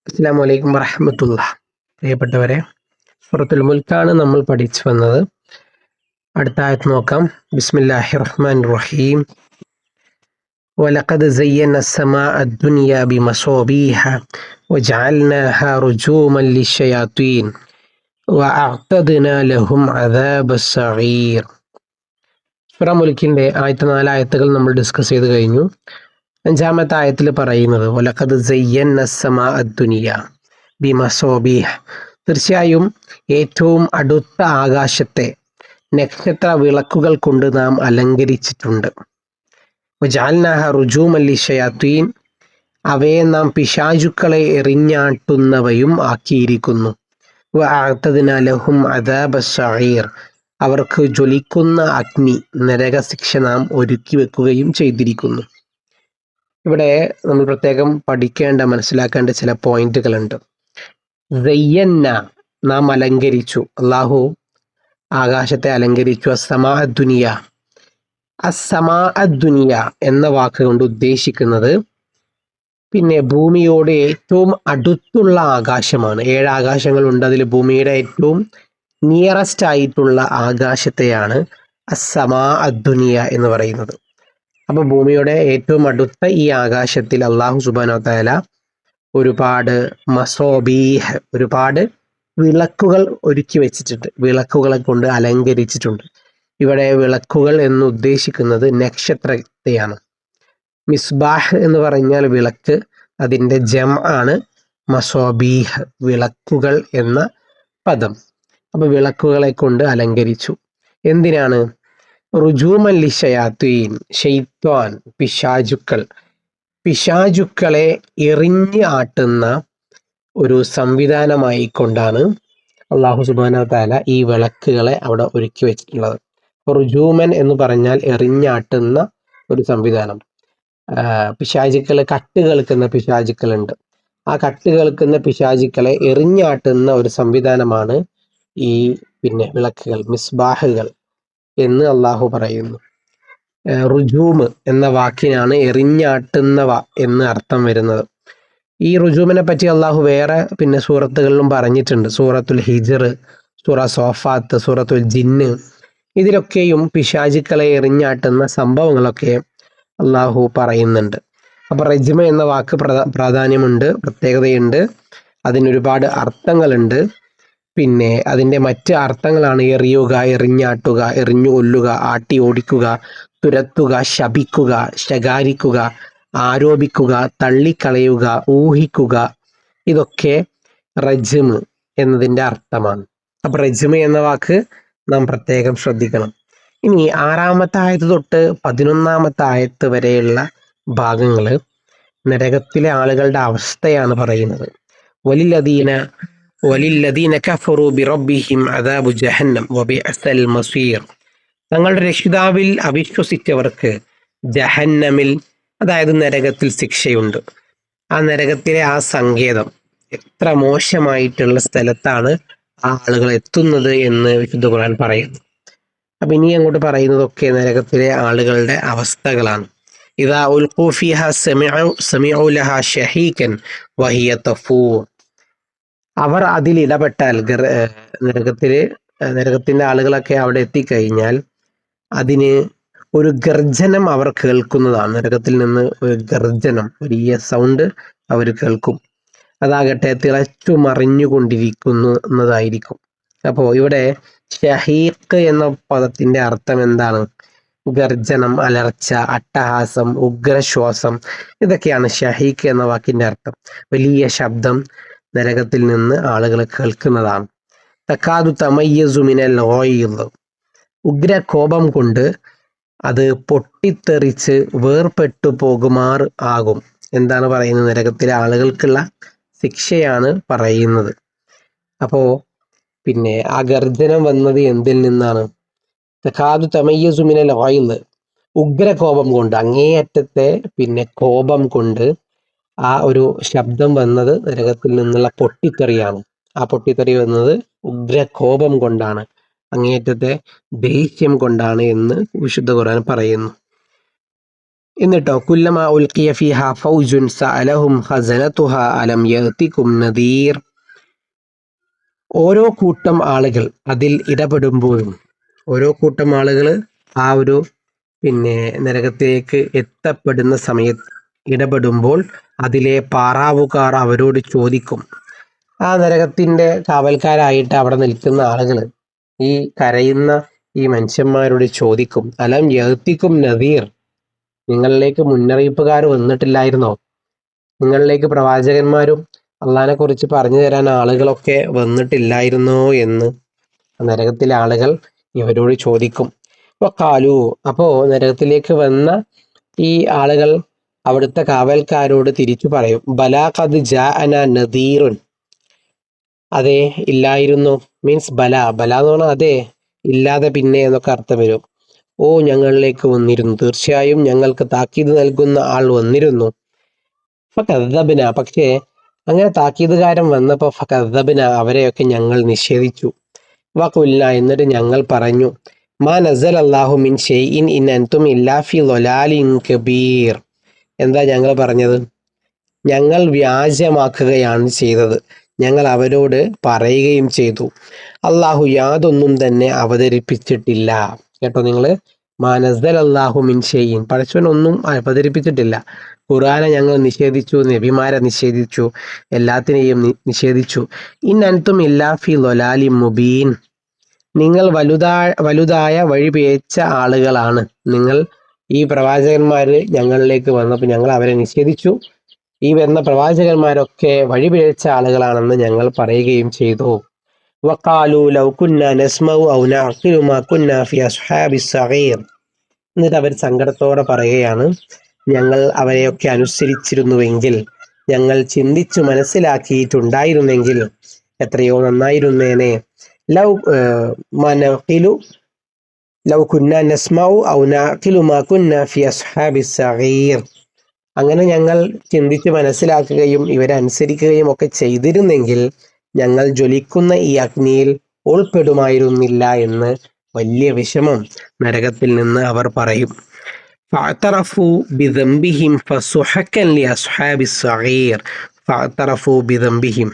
അസ്സലാമു അലൈക്കും വറഹ്മത്തുള്ളാഹി. പ്രിയപ്പെട്ടവരെ, സൂറത്തുൽ മുൽക്കാണ് നമ്മൾ പഠിച്ചു വന്നത്. അടുത്ത ആയത്ത് നോക്കാം. ബിസ്മില്ലാഹിർ റഹ്മാനിർ റഹീം. വലഖദ് സയ്യന അസ്സമാഅ അദ്ദുനിയ ബിമസാബീഹ വജഅൽനാഹാ റുജൂമൻ ലിശ്ശയാത്തീൻ വഅഅ്തദ്നാ ലഹും അദാബസ് സഈർ. സൂറ മുൽക്കിന്റെ ആദ്യത്തെ 4 ആയത്തുകൾ നമ്മൾ ഡിസ്കസ് ചെയ്ത് കഴിഞ്ഞു. 5-ാമത്തെ ആയത്തിൽ പറയുന്നത് വലഖദ് സയ്യന അസ്സമാഅ അദ്ദുനിയ ബിമസാബീഹ, തീർച്ചയായും ഏറ്റവും അടുത്ത ആകാശത്തെ നക്ഷത്ര വിളക്കുകൾ കൊണ്ട് നാം അലങ്കരിച്ചിട്ടുണ്ട്. വജഅൽനാഹ റുജൂമൻ ലിശ്ശയാത്തീൻ, അവയെ നാം പിശാചുക്കളെ എറിഞ്ഞാട്ടുന്നവയും ആക്കിയിരിക്കുന്നു. വഅഅ്തദ്നാ ലഹും അദാബസ് സഈർ, അവർക്ക് ജ്വലിക്കുന്ന അഗ്നി നരകശിക്ഷ നാം ഒരുക്കി വെക്കുകയും ചെയ്തിരിക്കുന്നു. ഇവിടെ നമ്മൾ പ്രത്യേകം പഠിക്കേണ്ട, മനസ്സിലാക്കേണ്ട ചില പോയിന്റുകളുണ്ട്. സയ്യന്ന, നാം അലങ്കരിച്ചു. അള്ളാഹു ആകാശത്തെ അലങ്കരിച്ചു. അസ്സമാഅ ദുനിയ, അസ്സമാഅ ദുനിയ എന്ന വാക്ക് കൊണ്ട് ഉദ്ദേശിക്കുന്നത് പിന്നെ ഭൂമിയോട് ഏറ്റവും അടുത്തുള്ള ആകാശമാണ്. 7 ആകാശങ്ങളുണ്ട്. അതിൽ ഭൂമിയുടെ ഏറ്റവും നിയറസ്റ്റ് ആയിട്ടുള്ള ആകാശത്തെയാണ് അസ്സമാഅ ദുനിയ എന്ന് പറയുന്നത്. അപ്പൊ ഭൂമിയുടെ ഏറ്റവും അടുത്ത ഈ ആകാശത്തിൽ അള്ളാഹു സുബ്ഹാനഹു വ തആല ഒരുപാട് മസാബീഹ്, ഒരുപാട് വിളക്കുകൾ ഒരുക്കി വെച്ചിട്ടുണ്ട്. വിളക്കുകളെ കൊണ്ട് അലങ്കരിച്ചിട്ടുണ്ട്. ഇവിടെ വിളക്കുകൾ എന്ന് ഉദ്ദേശിക്കുന്നത് നക്ഷത്രത്തെയാണ്. മിസ്ബാഹ് എന്ന് പറഞ്ഞാൽ വിളക്ക്, അതിൻ്റെ ആണ് മസാബീഹ്, വിളക്കുകൾ എന്ന പദം. അപ്പൊ വിളക്കുകളെ കൊണ്ട് അലങ്കരിച്ചു. എന്തിനാണ്? റുജൂമൻ ലിശ്ശയാത്തീൻ, ശൈത്വാൻ, പിശാചുക്കളെ എറിഞ്ഞ് ആട്ടുന്ന ഒരു സംവിധാനമായി കൊണ്ടാണ് അള്ളാഹു സുബ്ഹാനഹു വ തആല ഈ വിളക്കുകളെ അവിടെ ഒരുക്കി വെച്ചിട്ടുള്ളത്. റുജൂമൻ എന്ന് പറഞ്ഞാൽ എറിഞ്ഞാട്ടുന്ന ഒരു സംവിധാനം. പിശാചുക്കളെ കട്ട് കേൾക്കുന്ന പിശാചുക്കളുണ്ട്. ആ കട്ട് കേൾക്കുന്ന പിശാചുക്കളെ എറിഞ്ഞാട്ടുന്ന ഒരു സംവിധാനമാണ് ഈ വിളക്കുകൾ, മിസ്ബാഹുകൾ എന്ന് അള്ളാഹു പറയുന്നു. റുജൂമ് എന്ന വാക്കിനാണ് എറിഞ്ഞാട്ടുന്നവ എന്ന് അർത്ഥം വരുന്നത്. ഈ റുജൂമിനെ പറ്റി അള്ളാഹു വേറെ സൂറത്തുകളിലും പറഞ്ഞിട്ടുണ്ട്. സൂറത്തുൽ ഹിജ്ർ, സൂറ സോഫാത്ത്, സൂറത്തുൽ ജിന്ന്, ഇതിലൊക്കെയും പിശാചുക്കളെ എറിഞ്ഞാട്ടുന്ന സംഭവങ്ങളൊക്കെ അള്ളാഹു പറയുന്നുണ്ട്. അപ്പൊ റജ്മ എന്ന വാക്ക് പ്രാധാന്യമുണ്ട്, പ്രത്യേകതയുണ്ട്. അതിനൊരുപാട് അർത്ഥങ്ങളുണ്ട്. അതിൻ്റെ മറ്റ് അർത്ഥങ്ങളാണ് എറിയുക, എറിഞ്ഞാട്ടുക, എറിഞ്ഞു കൊല്ലുക, ആട്ടി ഓടിക്കുക, തുരത്തുക, ശപിക്കുക, ശകാരിക്കുക, ആരോപിക്കുക, തള്ളിക്കളയുക, ഊഹിക്കുക. ഇതൊക്കെ റജ്മ് എന്നതിൻ്റെ അർത്ഥമാണ്. അപ്പൊ റജ്മ് എന്ന വാക്ക് നാം പ്രത്യേകം ശ്രദ്ധിക്കണം. ഇനി 6-ാമത്തെ ആയത്ത് തൊട്ട് 11-ാമത്തെ ആയത്ത് വരെയുള്ള ഭാഗങ്ങള് നരകത്തിലെ ആളുകളുടെ അവസ്ഥയാണ് പറയുന്നത്. വലില്ലദീന കഫറു ബിറബ്ബിഹിം അദാബു ജഹന്നം വബിഅസൽ മസീർ, തങ്ങളുടെ രക്ഷിതാവിൽ അവിശ്വസിച്ചവർക്ക് ജഹന്നമിൽ, അതായത് നരകത്തിൽ ശിക്ഷയുണ്ട്. ആ നരകത്തിലെ ആ സങ്കേതം, എത്ര മോശമായിട്ടുള്ള സ്ഥലത്താണ് ആ ആളുകൾ എത്തുന്നത് എന്ന് വിശുദ്ധ ഖുർആൻ പറയുന്നു. അപ്പൊ ഇനി അങ്ങോട്ട് പറയുന്നതൊക്കെ നരകത്തിലെ ആളുകളുടെ അവസ്ഥകളാണ്. ഇദാ ഉൽഖൂ ഫീഹാ സമിഉ ലഹാ ഷഹീകൻ വഹിയ തഫൂർ, അവർ അതിൽ ഇടപെട്ടാൽ, നരകത്തിന്റെ ആളുകളൊക്കെ അവിടെ എത്തിക്കഴിഞ്ഞാൽ അതിന് ഒരു ഗർജനം അവർ കേൾക്കുന്നതാണ്. നരകത്തിൽ നിന്ന് ഒരു ഗർജനം, വലിയ സൗണ്ട് അവർ കേൾക്കും. അതാകട്ടെ തിളച്ചു മറിഞ്ഞുകൊണ്ടിരിക്കുന്നതായിരിക്കും. അപ്പോൾ ഇവിടെ ഷഹീഖ് എന്ന പദത്തിന്റെ അർത്ഥം എന്താണ്? ഗർജനം, അലർച്ച, അട്ടഹാസം, ഉഗ്രശ്വാസം, ഇതൊക്കെയാണ് ഷഹീഖ് എന്ന വാക്കിന്റെ അർത്ഥം. വലിയ ശബ്ദം നരകത്തിൽ നിന്ന് ആളുകൾ കേൾക്കുന്നതാണ്. തക്കാദു തമയ്യസു മിനൽ ഗൈദ്, ഉഗ്ര കോപം കൊണ്ട് അത് പൊട്ടിത്തെറിച്ച് വേർപെട്ടു പോകുമാർ ആകും. എന്താണ് പറയുന്നത്? നരകത്തിലെ ആളുകൾക്കുള്ള ശിക്ഷയാണ് പറയുന്നത്. അപ്പോ ആ ഗർജനം വന്നത് എന്തിൽ നിന്നാണ്? തക്കാദു തമയ്യസു മിനൽ ഗൈദ്, ഉഗ്ര കോപം കൊണ്ട്, അങ്ങേയറ്റത്തെ കോപം കൊണ്ട് ആ ഒരു ശബ്ദം വന്നത് നരകത്തിൽ നിന്നുള്ള പൊട്ടിത്തെറിയാണ്. ആ പൊട്ടിത്തെറി വന്നത് ഉഗ്ര കോപം കൊണ്ടാണ്, അങ്ങേയറ്റത്തെ ദേഷ്യം കൊണ്ടാണ് എന്ന് വിശുദ്ധ ഖുർആൻ പറയുന്നു. എന്നിട്ടോ കുല്ലമാ ഉൽഖിയ ഫീഹാ ഫൗജുൻ സഅലഹും ഖസനതുഹാ അലം യഅതികും നദീർ. ഓരോ കൂട്ടം ആളുകൾ അതിൽ ഇടപെടുമ്പോഴും, ഓരോ കൂട്ടം ആളുകൾ ആ ഒരു നരകത്തിലേക്ക് എത്തപ്പെടുന്ന സമയത്ത് ഇടപെടുമ്പോൾ അതിലെ പാറാവുകാർ അവരോട് ചോദിക്കും. ആ നരകത്തിന്റെ കാവൽക്കാരായിട്ട് അവിടെ നിൽക്കുന്ന ആളുകൾ ഈ കരയുന്ന ഈ മനുഷ്യന്മാരോട് ചോദിക്കും, അലം യഅതികും നദീർ, നിങ്ങളിലേക്ക് മുന്നറിയിപ്പുകാർ വന്നിട്ടില്ലായിരുന്നോ? നിങ്ങളിലേക്ക് പ്രവാചകന്മാരും അള്ളാഹിനെ കുറിച്ച് പറഞ്ഞു തരാൻ ആളുകളൊക്കെ വന്നിട്ടില്ലായിരുന്നോ എന്ന് നരകത്തിലെ ആളുകൾ ഇവരോട് ചോദിക്കും. വഖാലു, അപ്പോ നരകത്തിലേക്ക് വന്ന ഈ ആളുകൾ അവിടുത്തെ കാവൽക്കാരോട് തിരിച്ചു പറയും, ബലാ ഖദ് ജാഅനാ നദീറുൻ, അതെ ഇല്ലായിരുന്നു, മീൻസ് ബല എന്ന് പറഞ്ഞാൽ അതെ, ഇല്ലാതെ പിന്നെ എന്നൊക്കെ അർത്ഥം വരും. ഓ ഞങ്ങളിലേക്ക് വന്നിരുന്നു, തീർച്ചയായും ഞങ്ങൾക്ക് താക്കീത് നൽകുന്ന ആൾ വന്നിരുന്നു. ഫകദ്ദബ്ന, പക്ഷേ അങ്ങനെ താക്കീതുകാരൻ വന്നപ്പോൾ ഫകദ്ദബ്ന, അവരെയൊക്കെ ഞങ്ങൾ നിഷേധിച്ചു. വഖുൽന, എന്നിട്ട് ഞങ്ങൾ പറഞ്ഞു, മാ നസൽ അല്ലാഹു മിൻ ഷൈഇൻ ഇൻ അൻതും ഇല്ലാ ഫി ളലാലിൻ കബീർ. എന്താ ഞങ്ങൾ പറഞ്ഞത്? ഞങ്ങൾ വ്യാജമാക്കുകയാണ് ചെയ്തത്. ഞങ്ങൾ അവരോട് പറയുകയും ചെയ്തു, അള്ളാഹു യാതൊന്നും തന്നെ അവതരിപ്പിച്ചിട്ടില്ല. കേട്ടോ നിങ്ങൾ, മാ നസൽ അല്ലാഹു മിൻ ഷൈഇൻ, പടച്ചവൻ ഒന്നും അവതരിപ്പിച്ചിട്ടില്ല. ഖുർആനെ ഞങ്ങൾ നിഷേധിച്ചു, നബിമാരെ നിഷേധിച്ചു, എല്ലാത്തിനെയും നിഷേധിച്ചു. ഇൻ അൻതും ഇല്ലാ ഫി ളലാലിൻ മുബീൻ, നിങ്ങൾ വലുതായ വഴി പിഴച്ച ആളുകളാണ്. നിങ്ങൾ ഈ പ്രവാചകന്മാര് ഞങ്ങളിലേക്ക് വന്നപ്പോൾ ഞങ്ങൾ അവരെ നിഷേധിച്ചു. ഈ വരുന്ന പ്രവാചകന്മാരൊക്കെ വഴി പിഴച്ച ആളുകളാണെന്ന് ഞങ്ങൾ പറയുകയും ചെയ്തു. വഖാലു ലൗ കുന്നാ നസ്മഉ ഔ നഅഖിലു മാ കുന്നാ ഫി അസ്ഹാബിസ് സഗീർ. എന്നിട്ട് അവർ സങ്കടത്തോടെ പറയുകയാണ്, ഞങ്ങൾ അവരെയൊക്കെ അനുസരിച്ചിരുന്നുവെങ്കിൽ, ഞങ്ങൾ ചിന്തിച്ചു മനസ്സിലാക്കിയിട്ടുണ്ടായിരുന്നെങ്കിൽ എത്രയോ നന്നായിരുന്നേനെ. ലൗ മനഖിലു ലൗ കുന്നാ നസ്മഉ ഔ നഅഖിലു മാ കുന്നാ ഫി അസ്ഹാബിസ് സഗീർ. അങ്ങനെ ഞങ്ങൾ ചിന്തിച്ച് മനസ്സിലാക്കുകയും ഇവരെ അനുസരിക്കുകയും ഒക്കെ ചെയ്തിരുന്നെങ്കിൽ ഞങ്ങൾ ജ്വലിക്കുന്ന ഈ അഗ്നിയിൽ ഉൾപ്പെടുമായിരുന്നില്ല എന്ന് വലിയ വിഷമം നരകത്തിൽ നിന്ന് അവർ പറയും. ഫഅതറഫു ബിദംബിഹിം ഫസുഹക്കൻ ലിഅസ്ഹാബിസ് സഗീർ. ഫഅതറഫു ബിദംബിഹിം,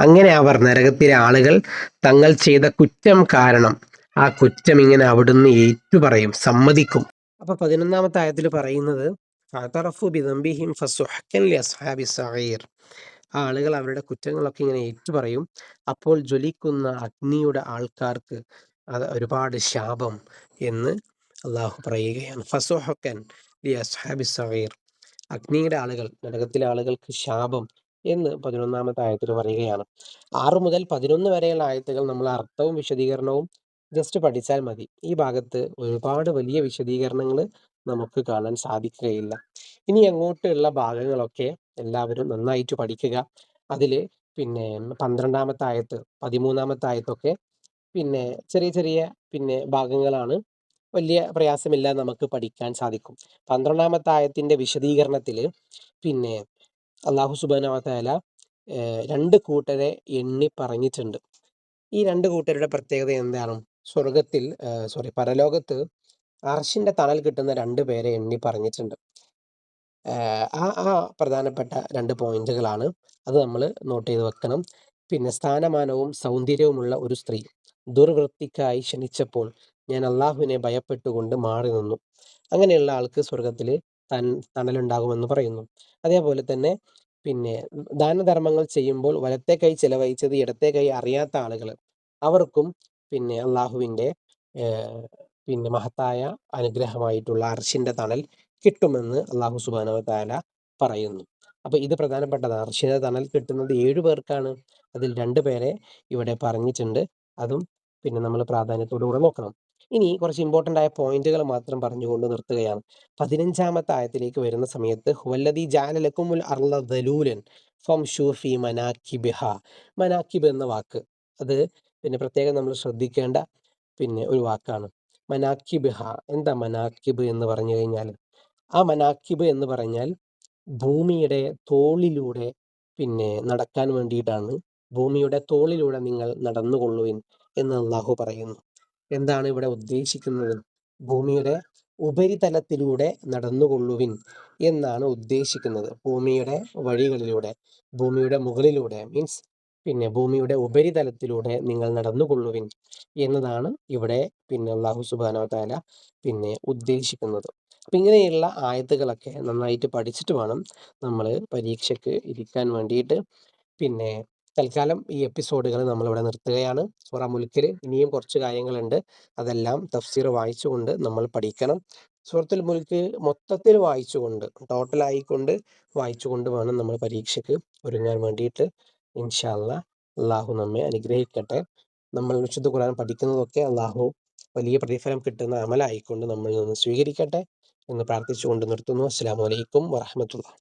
അങ്ങനെ അവർ നരകത്തിലെ ആളുകൾ തങ്ങൾ ചെയ്ത കുറ്റം കാരണം ആ കുറ്റം ഇങ്ങനെ അവിടുന്ന് ഏറ്റുപറയും, സമ്മതിക്കും. അപ്പൊ 11-ാമത്തെ ആയത്തിൽ പറയുന്നത് ഫഅതറഫു ബിദംബിഹിം ഫസുഹക്കൻ ലിഅസ്ഹാബിസ് സഗീർ. ആ ആളുകൾ അവരുടെ കുറ്റങ്ങളൊക്കെ ഇങ്ങനെ ഏറ്റുപറയും. അപ്പോൾ ജ്വലിക്കുന്ന അഗ്നിയുടെ ആൾക്കാർക്ക് അത് ഒരുപാട് ശാപം എന്ന് അള്ളാഹു പറയുകയാണ്. ഫസുഹക്കൻ ലിഅസ്ഹാബിസ് സഗീർ, അഗ്നിയുടെ ആളുകൾ, നരകത്തിലെ ആളുകൾക്ക് ശാപം എന്ന് 11-ാമത്തെ ആയത്തിൽ പറയുകയാണ്. 6 മുതൽ 11 വരെയുള്ള ആയത്തുകൾ നമ്മൾ അർത്ഥവും വിശദീകരണവും ജസ്റ്റ് പഠിച്ചാൽ മതി. ഈ ഭാഗത്ത് ഒരുപാട് വലിയ വിശദീകരണങ്ങൾ നമുക്ക് കാണാൻ സാധിക്കുകയില്ല. ഇനി അങ്ങോട്ടുള്ള ഭാഗങ്ങളൊക്കെ എല്ലാവരും നന്നായിട്ട് പഠിക്കുക. അതിൽ 12-ാമത്തെ ആയത്ത്, 13-ാമത്തെ ആയത്തൊക്കെ ചെറിയ ചെറിയ ഭാഗങ്ങളാണ്, വലിയ പ്രയാസമില്ലാതെ നമുക്ക് പഠിക്കാൻ സാധിക്കും. 12-ാമത്തെ ആയത്തിന്റെ വിശദീകരണത്തിൽ അള്ളാഹു സുബ്ഹാനഹു വ തആല 2 കൂട്ടരെ എണ്ണി പറഞ്ഞിട്ടുണ്ട്. ഈ 2 കൂട്ടരുടെ പ്രത്യേകത എന്താണ്? പരലോകത്ത് അർശിന്റെ തണൽ കിട്ടുന്ന 2 പേരെ എണ്ണി പറഞ്ഞിട്ടുണ്ട്. ആ പ്രധാനപ്പെട്ട 2 പോയിന്റുകളാണ്. അത് നമ്മൾ നോട്ട് ചെയ്ത് വെക്കണം. സ്ഥാനമാനവും സൗന്ദര്യവുമുള്ള ഒരു സ്ത്രീ ദുർവൃത്തിക്കായി ക്ഷണിച്ചപ്പോൾ ഞാൻ അള്ളാഹുവിനെ ഭയപ്പെട്ടുകൊണ്ട് മാറി നിന്നു. അങ്ങനെയുള്ള ആൾക്ക് സ്വർഗത്തിൽ തണലുണ്ടാകുമെന്ന് പറയുന്നു. അതേപോലെ തന്നെ ദാനധർമ്മങ്ങൾ ചെയ്യുമ്പോൾ വലത്തെ കൈ ചെലവഴിച്ചത് ഇടത്തെ കൈ അറിയാത്ത ആളുകൾ, അവർക്കും അള്ളാഹുവിൻ്റെ മഹത്തായ അനുഗ്രഹമായിട്ടുള്ള അർശിന്റെ തണൽ കിട്ടുമെന്ന് അള്ളാഹു സുബ്ഹാനഹു വ തആല പറയുന്നു. അപ്പൊ ഇത് പ്രധാനപ്പെട്ടതാണ്. അർശിന്റെ തണൽ കിട്ടുന്നത് 7 പേർക്കാണ്. അതിൽ 2 പേരെ ഇവിടെ പറഞ്ഞിട്ടുണ്ട്. അതും നമ്മൾ പ്രാധാന്യത്തോടുകൂടെ നോക്കണം. ഇനി കുറച്ച് ഇമ്പോർട്ടൻ്റ് ആയ പോയിന്റുകൾ മാത്രം പറഞ്ഞുകൊണ്ട് നിർത്തുകയാണ്. 15-ാമത്തെ ആയത്തിലേക്ക് വരുന്ന സമയത്ത് ഹുവല്ലദീ ജഅല ലക്കുമുൽ അർള ദലൂലൻ ഫംശൂ ഫീ മനാകിബിഹാ. മനാക്കിബ് എന്ന വാക്ക് അത് പ്രത്യേകം നമ്മൾ ശ്രദ്ധിക്കേണ്ട ഒരു വാക്കാണ്. മനാക്കിബിഹ, എന്താ മനാക്കിബ് എന്ന് പറഞ്ഞു കഴിഞ്ഞാൽ? ആ മനാക്കിബ് എന്ന് പറഞ്ഞാൽ ഭൂമിയുടെ തോളിലൂടെ നടക്കാൻ വേണ്ടിയിട്ടാണ്. ഭൂമിയുടെ തോളിലൂടെ നിങ്ങൾ നടന്നുകൊള്ളുവിൻ എന്ന് അള്ളാഹു പറയുന്നു. എന്താണ് ഇവിടെ ഉദ്ദേശിക്കുന്നത്? ഭൂമിയുടെ ഉപരിതലത്തിലൂടെ നടന്നുകൊള്ളുവിൻ എന്നാണ് ഉദ്ദേശിക്കുന്നത്. ഭൂമിയുടെ വഴികളിലൂടെ, ഭൂമിയുടെ മുകളിലൂടെ മീൻസ് പിന്നെ ഭൂമിയുടെ ഉപരിതലത്തിലൂടെ നിങ്ങൾ നടന്നുകൊള്ളുവിൻ എന്നതാണ് ഇവിടെ അല്ലാഹു സുബ്ഹാനഹു വ തആല ഉദ്ദേശിക്കുന്നത്. അപ്പം ഇങ്ങനെയുള്ള ആയത്തുകളൊക്കെ നന്നായിട്ട് പഠിച്ചിട്ട് വേണം നമ്മൾ പരീക്ഷയ്ക്ക് ഇരിക്കാൻ വേണ്ടിയിട്ട്. തൽക്കാലം ഈ എപ്പിസോഡുകൾ നമ്മളിവിടെ നിർത്തുകയാണ്. സൂറ മുൽക്കിൽ ഇനിയും കുറച്ച് കാര്യങ്ങളുണ്ട്. അതെല്ലാം തഫ്സീർ വായിച്ചുകൊണ്ട് നമ്മൾ പഠിക്കണം. സൂറത്തുൽ മുൽക്ക് മൊത്തത്തിൽ വായിച്ചുകൊണ്ട്, ടോട്ടലായിക്കൊണ്ട് വായിച്ചുകൊണ്ട് വേണം നമ്മൾ പരീക്ഷയ്ക്ക് ഒരുങ്ങാൻ വേണ്ടിയിട്ട്. ഇൻഷാ അല്ലാഹ് അള്ളാഹു നമ്മെ അനുഗ്രഹിക്കട്ടെ. നമ്മൾ വിശുദ്ധ ഖുർആൻ പഠിക്കുന്നതൊക്കെ അള്ളാഹു വലിയ പ്രതിഫലം കിട്ടുന്ന അമലായിക്കൊണ്ട് നമ്മളിൽ നിന്ന് സ്വീകരിക്കട്ടെ എന്ന് പ്രാർത്ഥിച്ചുകൊണ്ട് നിർത്തുന്നു. അസ്സലാമു അലൈക്കും വറഹ്മത്തുള്ളാഹി.